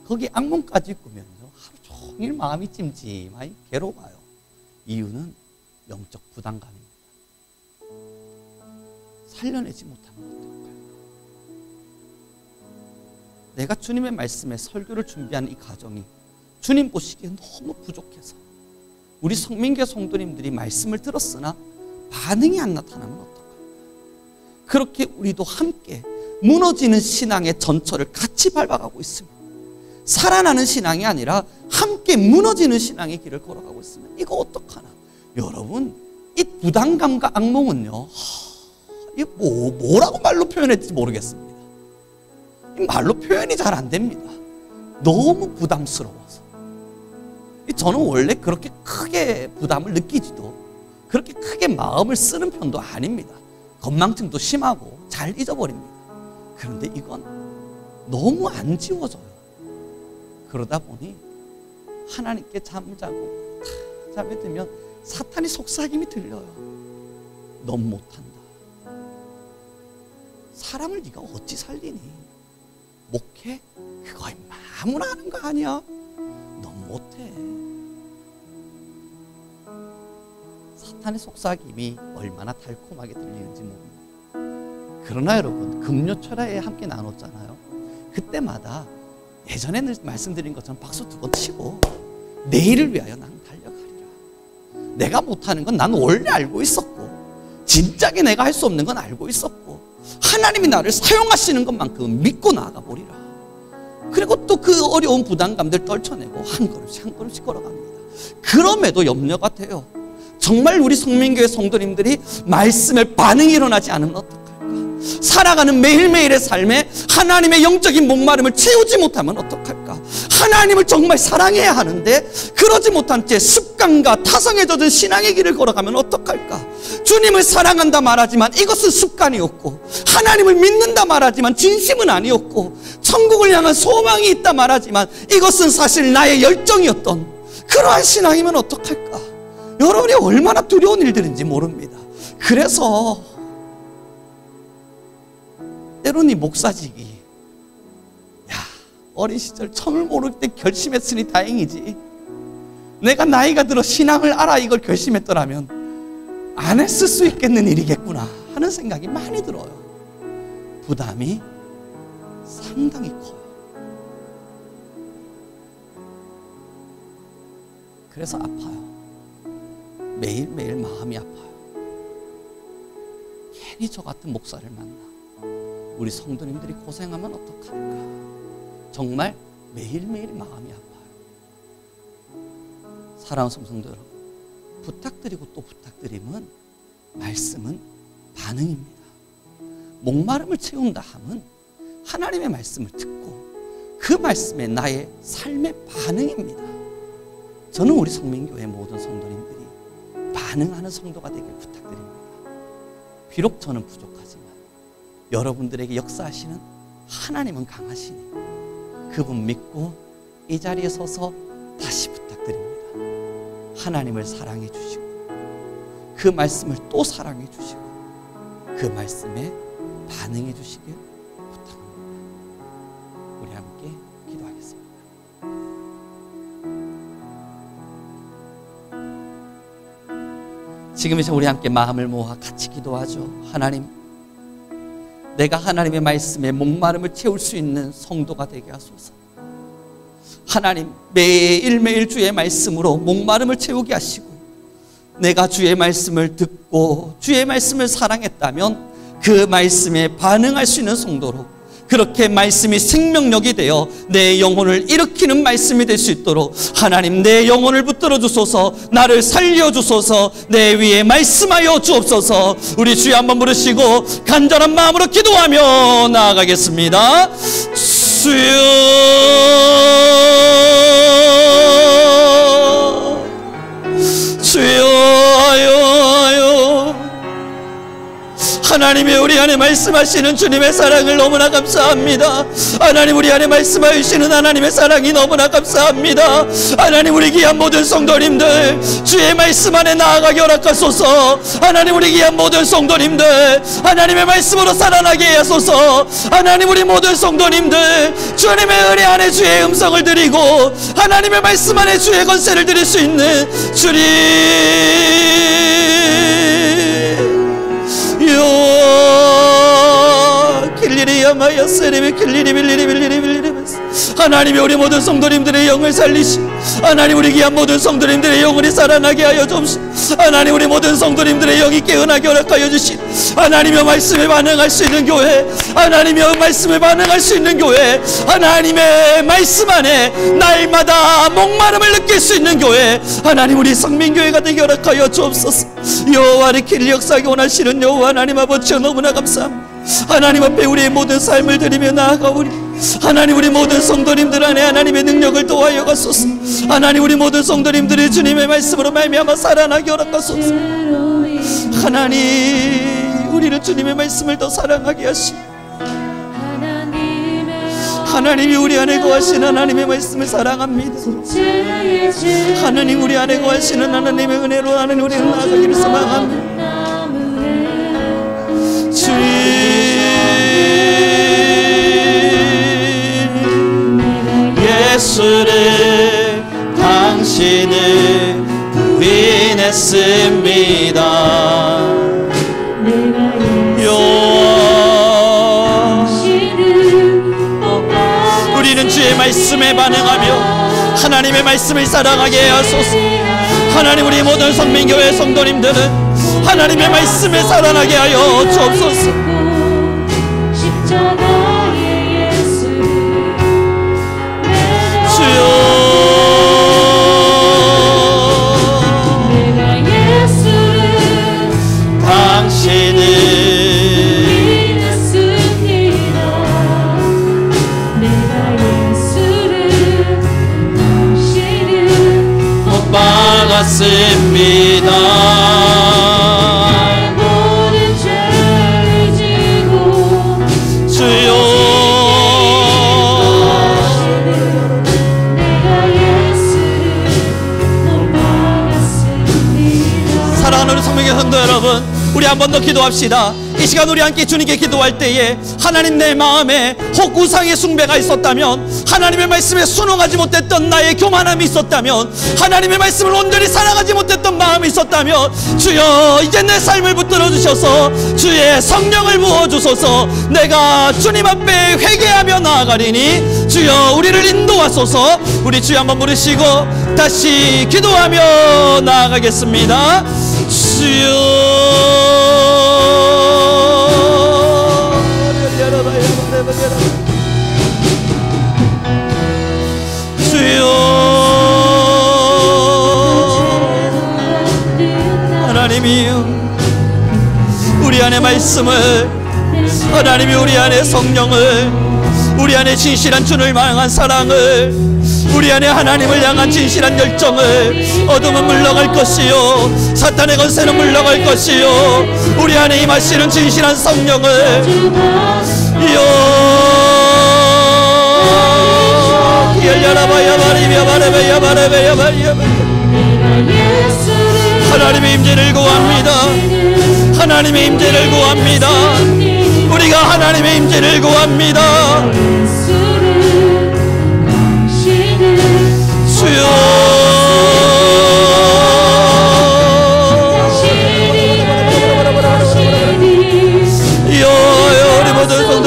거기 악몽까지 꾸면요 하루 종일 마음이 찜찜하니 괴로워요. 이유는 영적 부담감입니다. 살려내지 못하면 어떨까요? 내가 주님의 말씀에 설교를 준비하는 이 과정이 주님 보시기에 너무 부족해서 우리 성민교회 성도님들이 말씀을 들었으나 반응이 안 나타나면 어떨까요? 그렇게 우리도 함께 무너지는 신앙의 전철을 같이 밟아가고 있습니다. 살아나는 신앙이 아니라 함께 무너지는 신앙의 길을 걸어가고 있으면 이거 어떡하나? 여러분, 이 부담감과 악몽은요, 이게 뭐라고 말로 표현해야 될지 모르겠습니다. 말로 표현이 잘 안 됩니다. 너무 부담스러워서. 저는 원래 그렇게 크게 부담을 느끼지도 그렇게 크게 마음을 쓰는 편도 아닙니다. 건망증도 심하고 잘 잊어버립니다. 그런데 이건 너무 안 지워져요. 그러다 보니 하나님께 잠자고 잠에 들면 사탄이 속삭임이 들려요. 넌 못한다. 사람을 네가 어찌 살리니? 목회? 그거 아무나 하는 거 아니야? 넌 못해. 사탄의 속삭임이 얼마나 달콤하게 들리는지 모릅니다. 그러나 여러분, 금요철야에 함께 나눴잖아요. 그때마다 예전에는 말씀드린 것처럼 박수 2번 치고 내일을 위하여 나는 달려가리라. 내가 못하는 건 난 원래 알고 있었고 진작에 내가 할 수 없는 건 알고 있었고 하나님이 나를 사용하시는 것만큼 믿고 나아가 보리라. 그리고 또 그 어려운 부담감들 떨쳐내고 한 걸음씩 한 걸음씩 걸어갑니다. 그럼에도 염려가 돼요. 정말 우리 성민교회 성도님들이 말씀에 반응이 일어나지 않으면 어떡할까? 살아가는 매일매일의 삶에 하나님의 영적인 목마름을 채우지 못하면 어떡할까? 하나님을 정말 사랑해야 하는데 그러지 못한 채 습관과 타성에 젖은 신앙의 길을 걸어가면 어떡할까? 주님을 사랑한다 말하지만 이것은 습관이었고 하나님을 믿는다 말하지만 진심은 아니었고 천국을 향한 소망이 있다 말하지만 이것은 사실 나의 열정이었던 그러한 신앙이면 어떡할까? 여러분이 얼마나 두려운 일들인지 모릅니다. 그래서 때로는 이 목사직이 어린 시절 처음을 모를 때 결심했으니 다행이지 내가 나이가 들어 신앙을 알아 이걸 결심했더라면 안 했을 수 있겠는 일이겠구나 하는 생각이 많이 들어요. 부담이 상당히 커요. 그래서 아파요. 매일매일 마음이 아파요. 괜히 저 같은 목사를 만나 우리 성도님들이 고생하면 어떡할까? 정말 매일매일 마음이 아파요. 사랑하는 성도 여러분, 부탁드리고 또 부탁드림은 말씀은 반응입니다. 목마름을 채운다 함은 하나님의 말씀을 듣고 그 말씀에 나의 삶의 반응입니다. 저는 우리 성민교회 모든 성도님들이 반응하는 성도가 되길 부탁드립니다. 비록 저는 부족하지만 여러분들에게 역사하시는 하나님은 강하시니 그분 믿고 이 자리에 서서 다시 부탁드립니다. 하나님을 사랑해 주시고 그 말씀을 또 사랑해 주시고 그 말씀에 반응해 주시길 부탁합니다. 우리 함께 기도하겠습니다. 지금 이제 우리 함께 마음을 모아 같이 기도하죠. 하나님, 내가 하나님의 말씀에 목마름을 채울 수 있는 성도가 되게 하소서. 하나님, 매일매일 주의 말씀으로 목마름을 채우게 하시고, 내가 주의 말씀을 듣고 주의 말씀을 사랑했다면 그 말씀에 반응할 수 있는 성도로, 그렇게 말씀이 생명력이 되어 내 영혼을 일으키는 말씀이 될 수 있도록 하나님, 내 영혼을 붙들어 주소서. 나를 살려 주소서. 내 위에 말씀하여 주옵소서. 우리 주여 한번 부르시고 간절한 마음으로 기도하며 나아가겠습니다. 주여, 주여, 하나님이 우리 안에 말씀하시는 주님의 사랑을 너무나 감사합니다. 하나님, 우리 안에 말씀하시는 하나님의 사랑이 너무나 감사합니다. 하나님, 우리 귀한 모든 성도님들 주의 말씀 안에 나아가게 허락하소서. 하나님, 우리 귀한 모든 성도님들 하나님의 말씀으로 살아나게 하소서. 하나님, 우리 모든 성도님들 주님의 은혜 안에 주의 음성을 드리고 하나님의 말씀 안에 주의 권세를 드릴 수 있는 주님 하나님이 우리 모든 성도님들의 영을 살리시고, 하나님, 우리 귀한 모든 성도님들의 영혼이 살아나게 하여 주옵시고, 하나님, 우리 모든 성도님들의 영이 깨어나게 허락하여 주시고, 하나님의 말씀에 반응할 수 있는 교회, 하나님의 말씀에 반응할 수 있는 교회, 하나님의 말씀 안에 날마다 목마름을 느낄 수 있는 교회, 하나님, 우리 성민교회가 되게 허락하여 주옵소서. 여호와를 길리 역사하기 원하시는 여호와 하나님 아버지여, 너무나 감사합니다. 하나님 앞에 우리의 모든 삶을 드리며 나아가오리. 하나님, 우리 모든 성도님들 안에 하나님의 능력을 도와여 가소서. 하나님, 우리 모든 성도님들이 주님의 말씀으로 말미암아 살아나게 허락하소서. 하나님, 우리는 주님의 말씀을 더 사랑하게 하시고, 하나님이 우리 안에 거하시는 하나님의 말씀을 사랑합니다. 하나님, 우리 안에 거하시는 하나님의 은혜로 하나님 우리는 나아가기를 소망합니다. 예수를, 당신을 부인했습니다. 우리는 주의 말씀에 반응하며 하나님의 말씀을 사랑하게 하소서. 하나님, 우리 모든 성민교회 성도님들은 하나님의 말씀에 살아나게 하여 주옵소서. 받습니다. 모든 죄를 지고 주여, 내가 예수를 못 받았습니다. 사랑하는 우리 성명의 성도 여러분, 우리 한 번 더 기도합시다. 이 시간 우리 함께 주님께 기도할 때에 하나님, 내 마음에 혹 우상의 숭배가 있었다면, 하나님의 말씀에 순응하지 못했던 나의 교만함이 있었다면, 하나님의 말씀을 온전히 사랑하지 못했던 마음이 있었다면, 주여, 이제 내 삶을 붙들어 주셔서 주의 성령을 부어주소서. 내가 주님 앞에 회개하며 나아가리니 주여, 우리를 인도하소서. 우리 주여 한번 부르시고 다시 기도하며 나아가겠습니다. 주여, 주여, 하나님이여, 우리 안에 말씀을, 하나님이 우리 안에 성령을, 우리 안에 진실한 주를 향한 사랑을, 우리 안에 하나님을 향한 진실한 열정을, 어둠은 물러갈 것이요 사탄의 권세는 물러갈 것이요, 우리 안에 임하시는 진실한 성령을 하나님의 임재를 구합니다. 하나님의 임재를 구합니다. 우리가 하나님의 임재를 구합니다. 주여,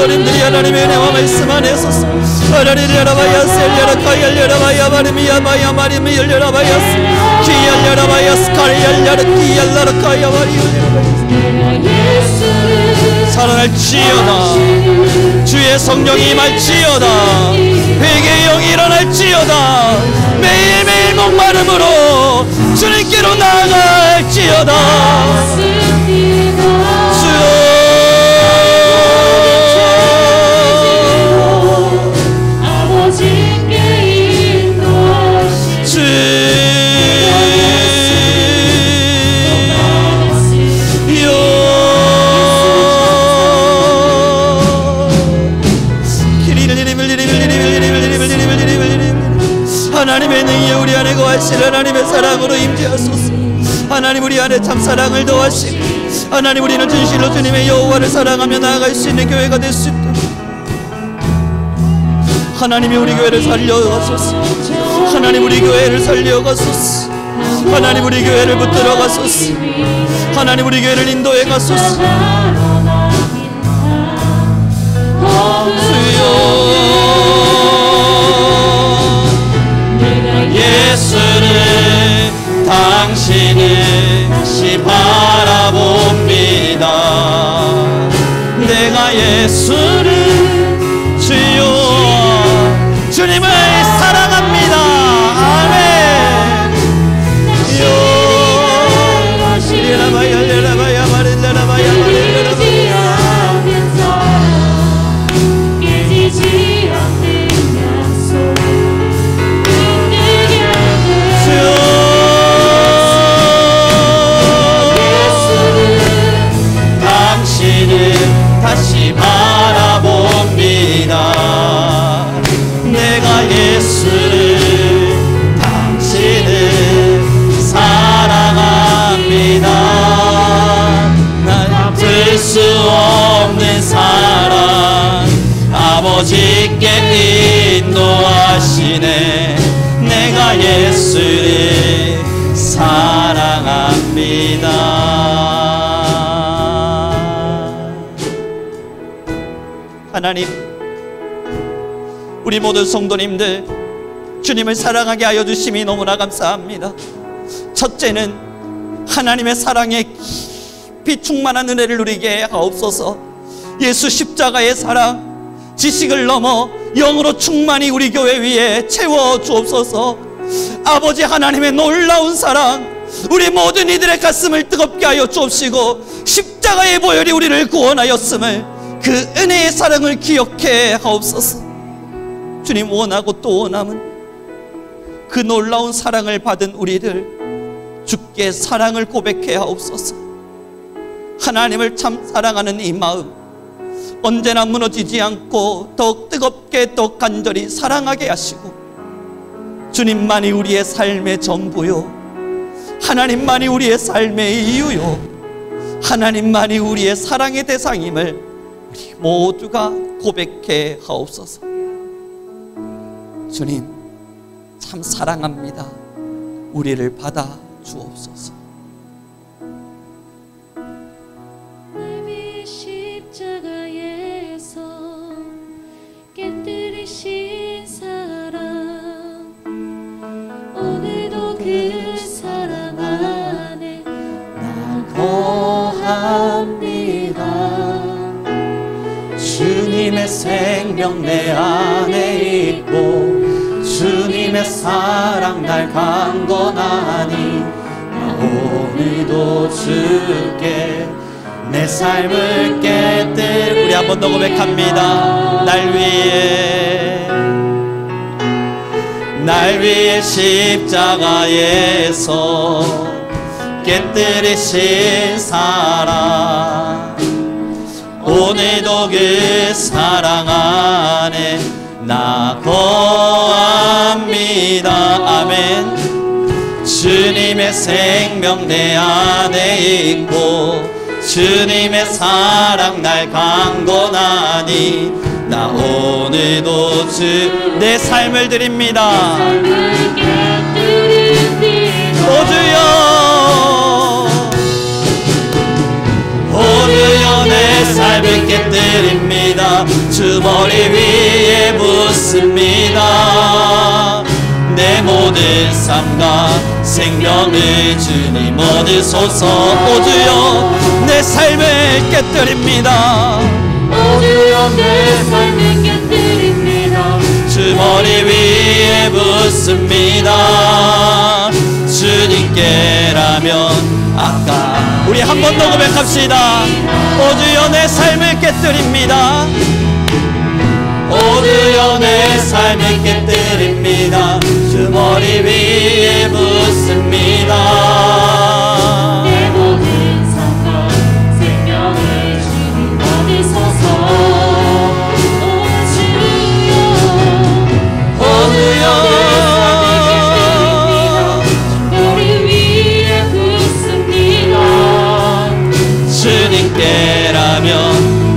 성도님들이 하나님의 은혜와 말씀 안에 서서 하나님 열어봐야스 열어가 열어봐야 마름이야 마야 마름이 열어봐야스 기 열어봐야스 칼 열어가 기 열어가야 마리 살아날지어다. 주의 성령이 임할지어다. 회개의 영이 일어날지어다. 매일매일 목마름으로 주님께로 나아갈지어다. 주여 하나님의 능력이 우리 안에 거하시는 하나님의 사랑으로 임재하소서. 하나님 우리 안에 참 사랑을 더하시고 하나님 우리는 진실로 주님의 여호와를 사랑하며 나아갈 수 있는 교회가 될 수 있도록 하나님이 우리 교회를 살려가소서. 하나님 우리 교회를 살려가소서. 하나님 우리 교회를 붙들어 가소서. 하나님 우리 교회를 인도해 가소서. 주여 예수를 당신을 다시 바라봅니다. 내가 예수를 주여 주님을 사랑합니다. 아멘. 열라바야 마른다라바야 마른다라바야 다시 바라봅니다. 내가 예수를 당신을 사랑합니다. 난 들 수 없는 사랑 아버지께 인도하시네. 내가 예수를 사랑합니다. 하나님 우리 모든 성도님들 주님을 사랑하게 하여 주심이 너무나 감사합니다. 첫째는 하나님의 사랑에 깊이 충만한 은혜를 누리게 하옵소서. 예수 십자가의 사랑 지식을 넘어 영으로 충만히 우리 교회 위에 채워 주옵소서. 아버지 하나님의 놀라운 사랑 우리 모든 이들의 가슴을 뜨겁게 하여 주옵시고 십자가의 보혈이 우리를 구원하였음을 그 은혜의 사랑을 기억해 하옵소서. 주님 원하고 또 원함은 그 놀라운 사랑을 받은 우리를 주께 사랑을 고백해 하옵소서. 하나님을 참 사랑하는 이 마음 언제나 무너지지 않고 더욱 뜨겁게 더 간절히 사랑하게 하시고 주님만이 우리의 삶의 전부요 하나님만이 우리의 삶의 이유요 하나님만이 우리의 사랑의 대상임을 우리 모두가 고백해 하옵소서. 주님 참 사랑합니다. 우리를 받아 주옵소서. 날 위해 십자가에서 깨뜨리신 사랑 오늘도 그 사랑 안에 나 거합니다. 주님의 생명 내 안에 있고 주님의 사랑 날 강건하니 나 오늘도 주께 내 삶을 깨뜨려. 우리 한 번 더 고백합니다. 날 위해 십자가에서 깨뜨리신 사랑 오늘도 그 사랑 안에 나 거합니다. 아멘. 주님의 생명 내 안에 있고 주님의 사랑 날 강건하니 나 오늘도 주 내 삶을 드립니다. 오 주여 오 주여 내 삶을 깨뜨립니다. 주 머리 위에 붓습니다. 내 모든 삶과 생명을 주님 얻으소서. 오 주여 내 삶을 깨뜨립니다. 오 주여 내 삶을 깨뜨립니다. 주 머리 위에 붓습니다. 주님께라면 아까 우리 한 번 더 고백합시다. 오 주여 내 삶을 깨뜨립니다. 오 주여 내 삶을 깨뜨립니다. 주 머리 위에 붓습니다. 내 모든 삶과 생명을 주님 받으소서. 오 주여 오 주여 머리 위에 붓습니다. 주님께라면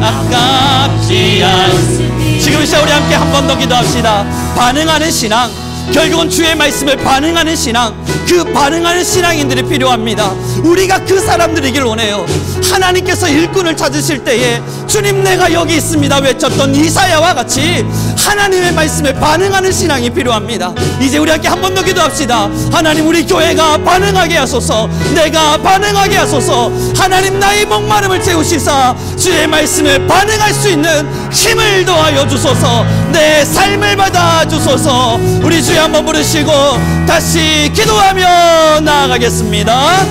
아깝지 않습니다. 지금 이 시간 우리 함께 한 번 더 기도합시다. 반응하는 신앙, 결국은 주의 말씀을 반응하는 신앙, 그 반응하는 신앙인들이 필요합니다. 우리가 그 사람들이길 원해요. 하나님께서 일꾼을 찾으실 때에 주님 내가 여기 있습니다 외쳤던 이사야와 같이 하나님의 말씀에 반응하는 신앙이 필요합니다. 이제 우리 함께 한 번 더 기도합시다. 하나님 우리 교회가 반응하게 하소서. 내가 반응하게 하소서. 하나님 나의 목마름을 채우시사 주의 말씀에 반응할 수 있는 힘을 더하여 주소서. 내 삶을 받아 주소서. 우리 주여 한번 부르시고 다시 기도하며 나아가겠습니다.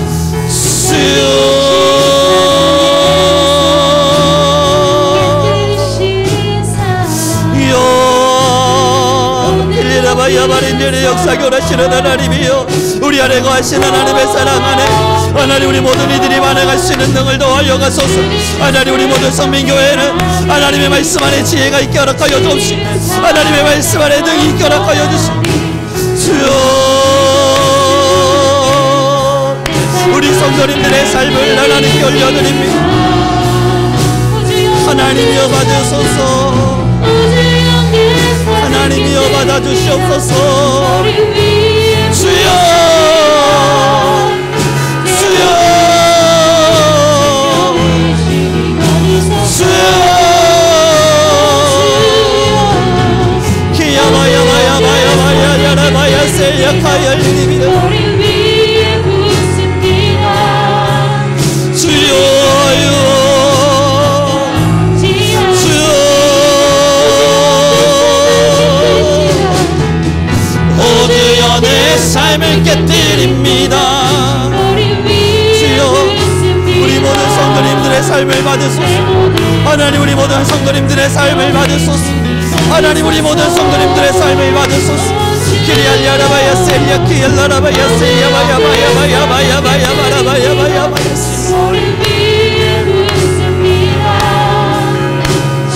야바린들의 역사가 원하시는 하나님이여, 우리 안에 거하신 하나님의 사랑 안에 하나님 우리 모든 이들이 반응할 수 있는 능을 더하여 가소서. 하나님 우리 모든 성민교회는 하나님의 말씀 안에 지혜가 있게 허락하여 주옵시고 하나님의 말씀 안에 능이 있게 허락하여 주시고 주여 우리 성도님들의 삶을 하나님께 올려드립니다. 하나님이여 받으소서. 하나님이여 받아주시옵소서. 주여 주여 주여 기야바야바야바야바야바야 세야카야 일입니다. 삶을 깨뜨립니다. 주여 우리 모든 성도님들의 삶을 받으소서. 하나님 우리 모든 성도님들의 삶을 받으소서. 하나님 우리 모든 성도님들의 삶을 받으소서. 기리알야라바야 세야키엘라라바야 세야바야바야바야바야바야바야바야바야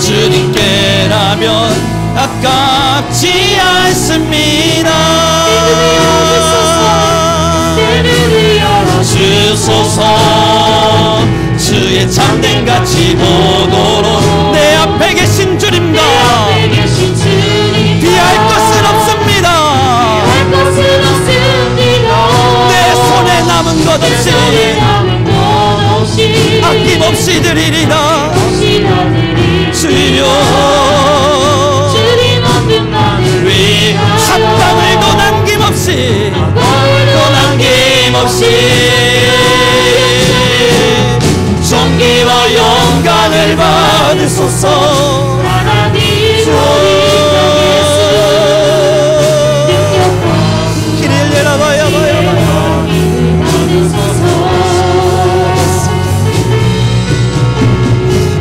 주님께라면 아깝지 않습니다. 주소서. 주의 참된 가치 보도록 내 앞에 계신 주님과 비할 것은 없습니다. 내 손에 남은 것 없이 아낌없이 드리리라. 주여 위 합당을도 남김없이 존귀와 영광을 받으소서.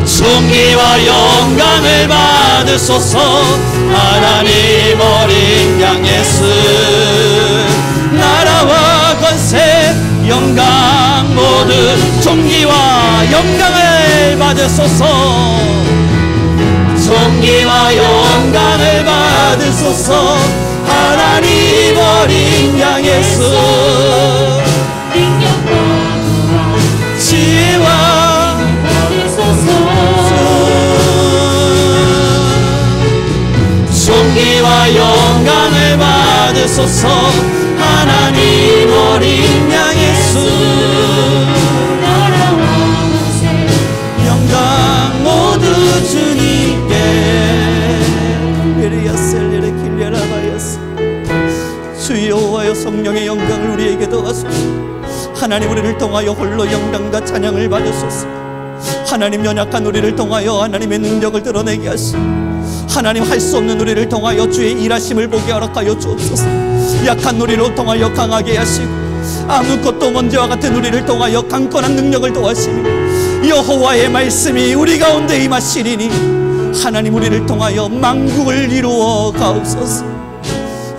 존귀와 영광을 받으소서. 하나님 어린 양 예수 나라와 권세 영광 모든 존귀와 영광을 받으소서. 존귀와 영광을 받으소서. 하나님 어린 양 예수 지혜와 존귀와 영광을 받으소서. 하나님 어린 양 예수 영광 모두 주님께 하나님 우리를 통하여 홀로 영광과 찬양을 받으소서. 하나님 연약한 우리를 통하여 하나님의 능력을 드러내게 하시고 하나님 할 수 없는 우리를 통하여 주의 일하심을 보게 허락하여 주옵소서. 약한 우리를 통하여 강하게 하시고 아무것도 먼저와 같은 우리를 통하여 강건한 능력을 더하시며 여호와의 말씀이 우리 가운데 임하시리니 하나님 우리를 통하여 만국을 이루어 가옵소서.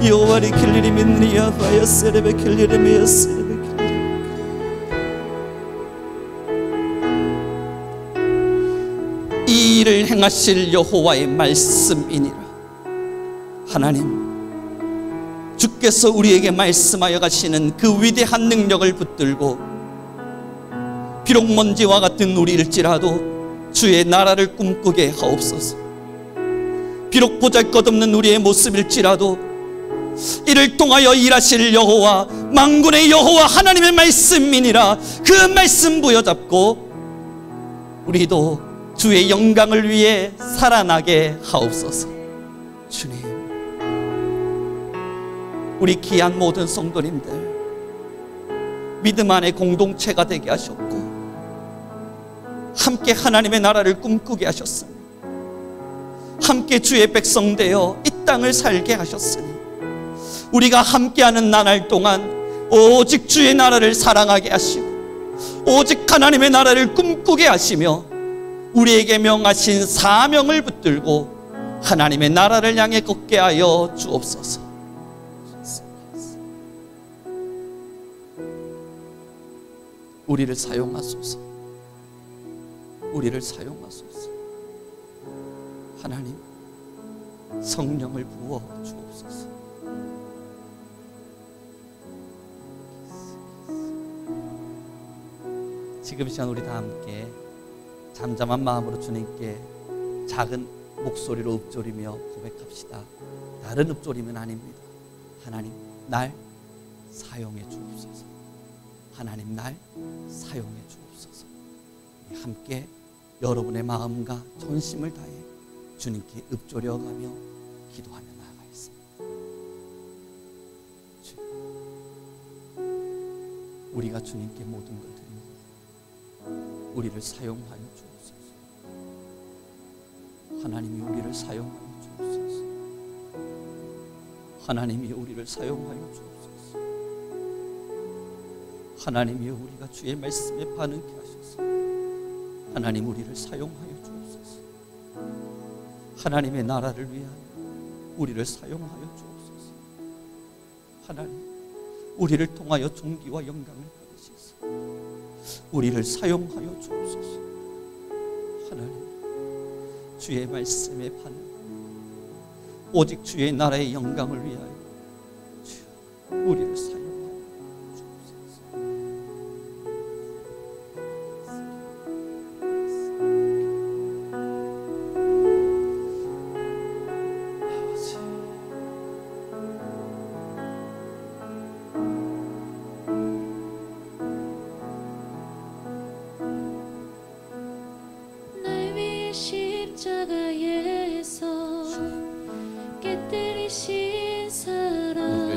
여호와를 길리리 믿느니야 바야세레베 길리리 메야세레베 이 일을 행하실 여호와의 말씀이니라. 하나님 주께서 우리에게 말씀하여 가시는 그 위대한 능력을 붙들고 비록 먼지와 같은 우리일지라도 주의 나라를 꿈꾸게 하옵소서. 비록 보잘것없는 우리의 모습일지라도 이를 통하여 일하실 여호와 만군의 여호와 하나님의 말씀이니라. 그 말씀 부여잡고 우리도 주의 영광을 위해 살아나게 하옵소서. 주님, 우리 귀한 모든 성도님들 믿음 안의 공동체가 되게 하셨고 함께 하나님의 나라를 꿈꾸게 하셨습니다. 함께 주의 백성 되어 이 땅을 살게 하셨으니 우리가 함께하는 나날 동안 오직 주의 나라를 사랑하게 하시고 오직 하나님의 나라를 꿈꾸게 하시며 우리에게 명하신 사명을 붙들고 하나님의 나라를 향해 걷게 하여 주옵소서. 우리를 사용하소서. 우리를 사용하소서. 하나님 성령을 부어 주옵소서. 지금 이 시간 우리 다 함께 잠잠한 마음으로 주님께 작은 목소리로 읊조리며 고백합시다. 다른 읊조리면 아닙니다. 하나님 날 사용해 주옵소서. 하나님 날 사용해 주옵소서. 함께 여러분의 마음과 전심을 다해 주님께 읊조려가며 기도하며 나아가겠습니다. 우리가 주님께 모든 걸 드립니다. 우리를 사용하여 주옵소서. 하나님이 우리를 사용하여 주옵소서. 하나님이 우리를 사용하여 주옵소서. 하나님이 우리가 주의 말씀에 반응케 하셔서 하나님 우리를 사용하여 주옵소서. 하나님의 나라를 위하여 우리를 사용하여 주옵소서. 하나님 우리를 통하여 존귀와 영광을 받으시소. 우리를 사용하여 주옵소서. 하나님 주의 말씀에 반응 오직 주의 나라의 영광을 위하여 우리를 사용하여 십자가에서 깨뜨리신 사랑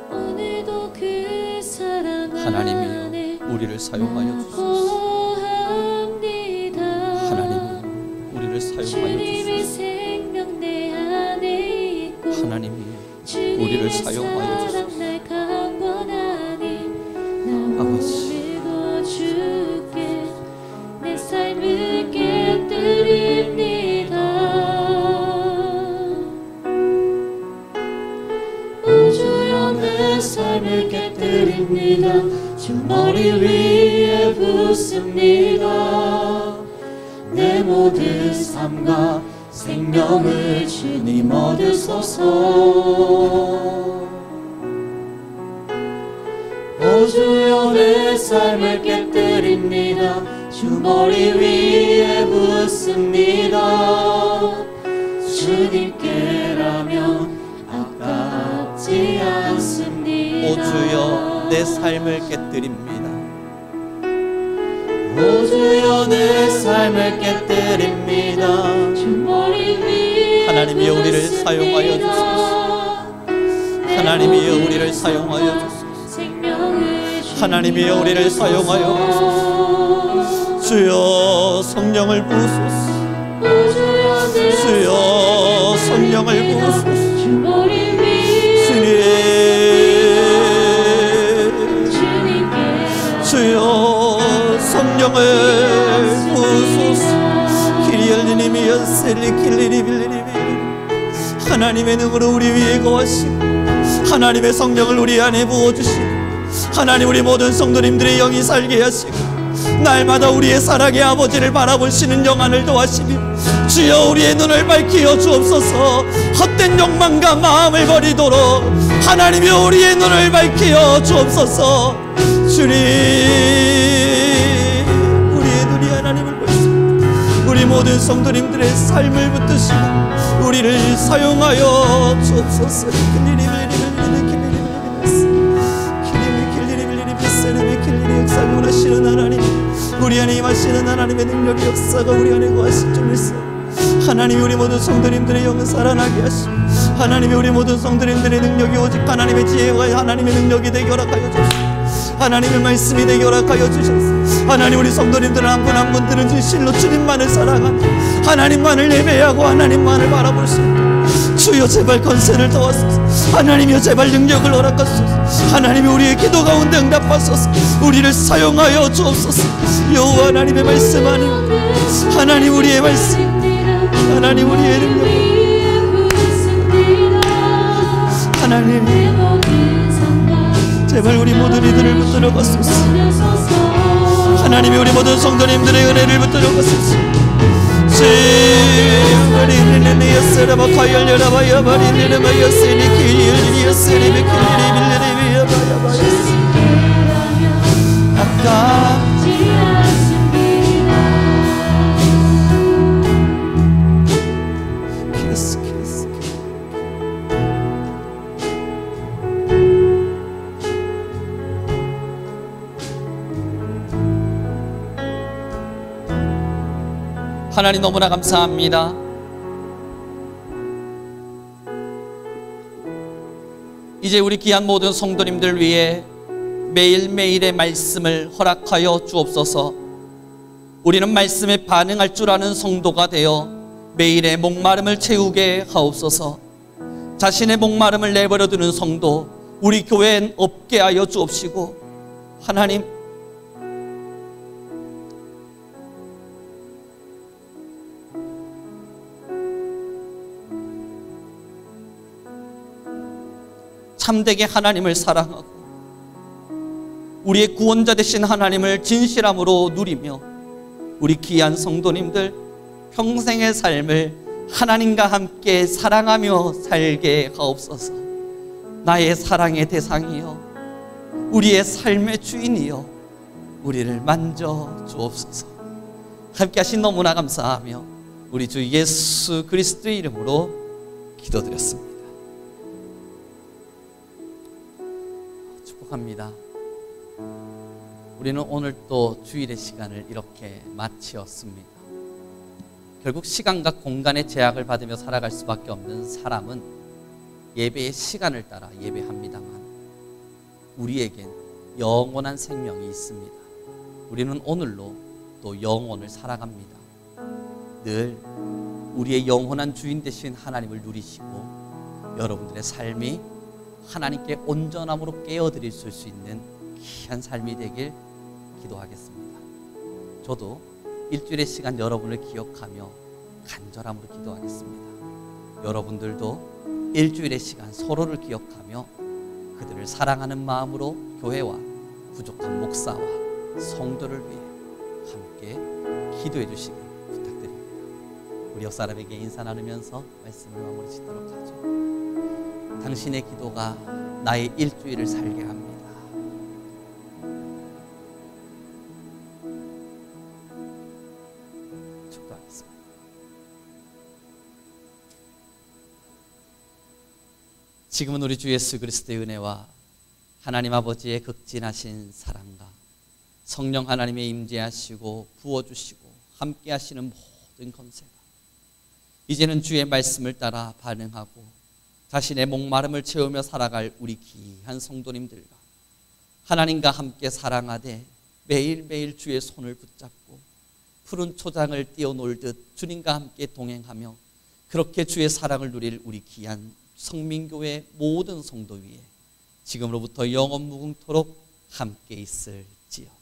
오늘도 그 사랑 하나님이 우리를 사용하여 주소서. 하나님이 우리를 사용하여 주소서. 하나님이 우리를 사용하여 주소서. 아버지 내 삶을 깨뜨립니다. 오 주여 내 삶을 깨뜨립니다. 주 머리 위에 붓습니다. 내 모든 삶과 생명을 주님 얻으소서. 오 주여 내 삶을 깨뜨립니다. 주 머리 위에 붓습니다. 주님께라면 아깝지 않습니다. 오 주여 내 삶을 깨뜨립니다. 오 주여 내 삶을 깨뜨립니다. 주 머리 위에 하나님이 우리를 사용하여 주소서. 하나님이 우리를 사용하여 주소서. 생명을 하나님이여 우리를 사용하여 주여 성령을 부으소서. 주여 성령을 부으소서. 주여 성령을 부으소서. 하나님의 능으로 우리 위에 거하시고 하나님의 성령을 우리 안에 부어주시고 하나님 우리 모든 성도님들의 영이 살게 하시고 날마다 우리의 사랑의 아버지를 바라보시는 영안을 도와시며 주여 우리의 눈을 밝히어 주옵소서. 헛된 욕망과 마음을 버리도록 하나님이여 우리의 눈을 밝히어 주옵소서. 주님 우리의 눈이 하나님을 보십니다. 우리 모든 성도님들의 삶을 붙드시고 우리를 사용하여 주옵소서. 역사를 원하시는 하나님, 우리 안에 임하시는 하나님의 능력의 역사가 우리 안에 거하실 줄 믿습니다. 하나님이 우리 모든 성도님들의 영을 살아나게 하시고 하나님이 우리 모든 성도님들의 능력이 오직 하나님의 지혜와 하나님의 능력이 되게 허락하여 주시고 하나님의 말씀이 되게 허락하여 주셔서 하나님 우리 성도님들은 한 분 한 분들은 진실로 주님만을 사랑하며 하나님만을 예배하고 하나님만을 바라볼 수 있도록 주여 제발 권세를 더하소서. 하나님이여 제발 능력을 허락하소서. 하나님이 우리의 기도 가운데 응답하소서. 우리를 사용하여 주옵소서. 여호와 하나님의 말씀 아니오 하나님 우리의 말씀 하나님 우리의 능력 하나님 제발 우리 모든 이들을 붙들어 가소서. 하나님이 우리 모든 성도님들의 은혜를 붙들어 가소서. 하나님 너무나 감사합니다. 이제 우리 귀한 모든 성도님들 위해 매일매일의 말씀을 허락하여 주옵소서. 우리는 말씀에 반응할 줄 아는 성도가 되어 매일의 목마름을 채우게 하옵소서. 자신의 목마름을 내버려 두는 성도 우리 교회엔 없게 하여 주옵시고 하나님 참되게 하나님을 사랑하고 우리의 구원자 되신 하나님을 진실함으로 누리며 우리 귀한 성도님들 평생의 삶을 하나님과 함께 사랑하며 살게 하옵소서. 나의 사랑의 대상이여 우리의 삶의 주인이여 우리를 만져 주옵소서. 함께 하신 너무나 감사하며 우리 주 예수 그리스도의 이름으로 기도드렸습니다. 축복합니다. 우리는 오늘 또 주일의 시간을 이렇게 마치었습니다. 결국 시간과 공간의 제약을 받으며 살아갈 수밖에 없는 사람은 예배의 시간을 따라 예배합니다만 우리에겐 영원한 생명이 있습니다. 우리는 오늘로 또 영혼을 살아갑니다. 늘 우리의 영원한 주인 되신 하나님을 누리시고 여러분들의 삶이 하나님께 온전함으로 깨어드릴 수 있는 귀한 삶이 되길 기도하겠습니다. 저도 일주일의 시간 여러분을 기억하며 간절함으로 기도하겠습니다. 여러분들도 일주일의 시간 서로를 기억하며 그들을 사랑하는 마음으로 교회와 부족한 목사와 성도를 위해 함께 기도해 주시길 부탁드립니다. 우리 옆 사람에게 인사 나누면서 말씀을 마무리 짓도록 하죠. 당신의 기도가 나의 일주일을 살게 합니다. 축도하겠습니다. 지금은 우리 주 예수 그리스도의 은혜와 하나님 아버지의 극진하신 사랑과 성령 하나님의 임재하시고 부어주시고 함께 하시는 모든 권세가 이제는 주의 말씀을 따라 반응하고 자신의 목마름을 채우며 살아갈 우리 귀한 성도님들과 하나님과 함께 사랑하되 매일매일 주의 손을 붙잡고 푸른 초장을 뛰어놀듯 주님과 함께 동행하며 그렇게 주의 사랑을 누릴 우리 귀한 성민교회 모든 성도 위에 지금으로부터 영원 무궁토록 함께 있을지어다.